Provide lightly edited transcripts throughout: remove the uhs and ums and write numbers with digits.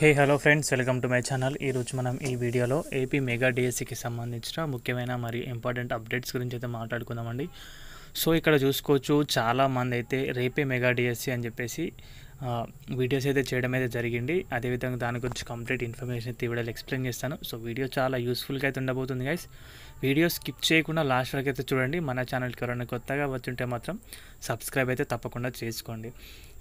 Hello friends, welcome to my channel. ఈరోజు మనం ఈ వీడియోలో ఏపీ మెగా డిఎస్సికి సంబంధించిన ముఖ్యమైన మరి ఇంపార్టెంట్ అప్డేట్స్ గురించి అయితే మాట్లాడుకుందామండి. సో ఇక్కడ చూసుకోవచ్చు, చాలామంది అయితే రేపే మెగా డిఎస్సి అని చెప్పేసి వీడియోస్ అయితే చేయడం అయితే జరిగింది. అదేవిధంగా దాని గురించి కంప్లీట్ ఇన్ఫర్మేషన్ అయితే వీడియోలో ఎక్స్ప్లెయిన్ చేస్తాను. సో వీడియో చాలా యూస్ఫుల్గా అయితే ఉండబోతుంది గైస్. వీడియో స్కిప్ చేయకుండా లాస్ట్ వరకు అయితే చూడండి. మన ఛానల్కి ఎవరైనా కొత్తగా వచ్చుంటే మాత్రం సబ్స్క్రైబ్ అయితే తప్పకుండా చేసుకోండి.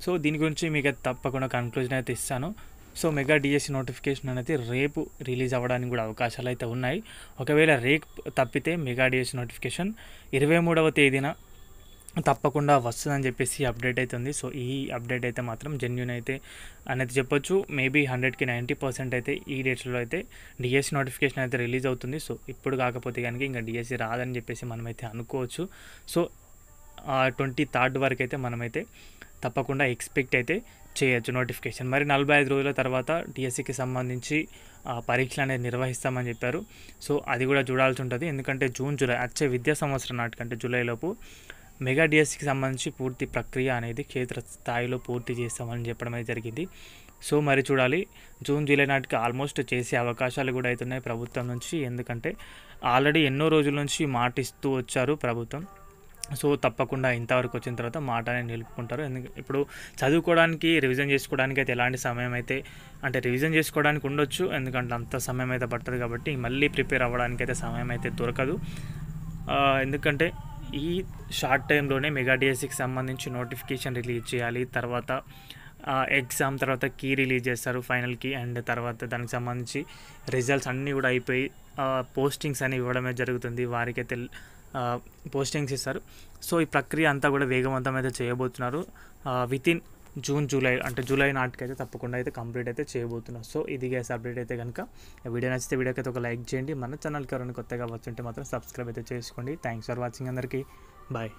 సో దీని గురించి మీకు తప్పకుండా కన్క్లూజన్ అయితే ఇస్తాను. సో మెగా డిఎస్సి నోటిఫికేషన్ అనేది రేపు రిలీజ్ అవ్వడానికి కూడా అవకాశాలు అయితే ఉన్నాయి. ఒకవేళ రేపు తప్పితే మెగా డిఎస్సి నోటిఫికేషన్ 23వ తేదీన తప్పకుండా వస్తుందని చెప్పేసి అప్డేట్ అయితే ఉంది. సో ఈ అప్డేట్ అయితే మాత్రం జెన్యూన్ అయితే అనేది చెప్పొచ్చు. మేబీ 100కి 90% అయితే ఈ డేట్స్లో అయితే డిఎస్సి నోటిఫికేషన్ అయితే రిలీజ్ అవుతుంది. సో ఇప్పుడు కాకపోతే కనుక ఇంకా డిఎస్సి రాదని చెప్పేసి మనమైతే అనుకోవచ్చు. సో 23rd వరకు అయితే మనమైతే తప్పకుండా ఎక్స్పెక్ట్ అయితే చేయొచ్చు నోటిఫికేషన్. మరి 45 రోజుల తర్వాత డిఎస్సికి సంబంధించి పరీక్షలు అనేది నిర్వహిస్తామని చెప్పారు. సో అది కూడా చూడాల్సి ఉంటుంది. ఎందుకంటే జూలై వచ్చే విద్యా సంవత్సరం నాటికంటే జూలైలోపు మెగా డిఎస్సికి సంబంధించి పూర్తి ప్రక్రియ అనేది క్షేత్ర స్థాయిలో పూర్తి చేస్తామని చెప్పడం అయితే జరిగింది. సో మరి చూడాలి, జూలై నాటికి ఆల్మోస్ట్ చేసే అవకాశాలు కూడా అవుతున్నాయి ప్రభుత్వం నుంచి. ఎందుకంటే ఆల్రెడీ ఎన్నో రోజుల నుంచి మాట ఇస్తూ వచ్చారు ప్రభుత్వం. సో తప్పకుండా ఇంతవరకు వచ్చిన తర్వాత మాట అనేది నిలుపుకుంటారు. ఇప్పుడు చదువుకోవడానికి, రివిజన్ చేసుకోవడానికి అయితే ఎలాంటి సమయం అయితే అంటే రివిజన్ చేసుకోవడానికి ఉండొచ్చు, ఎందుకంటే అంత సమయం అయితే పట్టదు. కాబట్టి మళ్ళీ ప్రిపేర్ అవ్వడానికి అయితే సమయం అయితే దొరకదు. ఎందుకంటే ఈ షార్ట్ టైంలోనే మెగా డిఎస్సికి సంబంధించి నోటిఫికేషన్ రిలీజ్ చేయాలి. తర్వాత ఎగ్జామ్ తర్వాత కీ రిలీజ్ చేస్తారు ఫైనల్కి. అండ్ తర్వాత దానికి సంబంధించి రిజల్ట్స్ అన్నీ కూడా అయిపోయి పోస్టింగ్స్ అని ఇవ్వడమే జరుగుతుంది. వారికైతే పోస్టింగ్స్ ఇస్తారు. సో ఈ ప్రక్రియ అంతా కూడా వేగవంతం అయితే చేయబోతున్నారు. వితిన్ జూలై అంటే జూలై నాటికైతే తప్పకుండా అయితే కంప్లీట్ అయితే చేయబోతున్నారు. సో ఇది గ్యాస్ అప్డేట్ అయితే కనుక వీడియో నచ్చితే వీడియోకి అయితే ఒక లైక్ చేయండి. మన ఛానల్కి ఎవరైనా కొత్తగా వచ్చుంటే మాత్రం సబ్స్క్రైబ్ అయితే చేసుకోండి. థ్యాంక్స్ ఫర్ వాచింగ్ అందరికీ. బాయ్.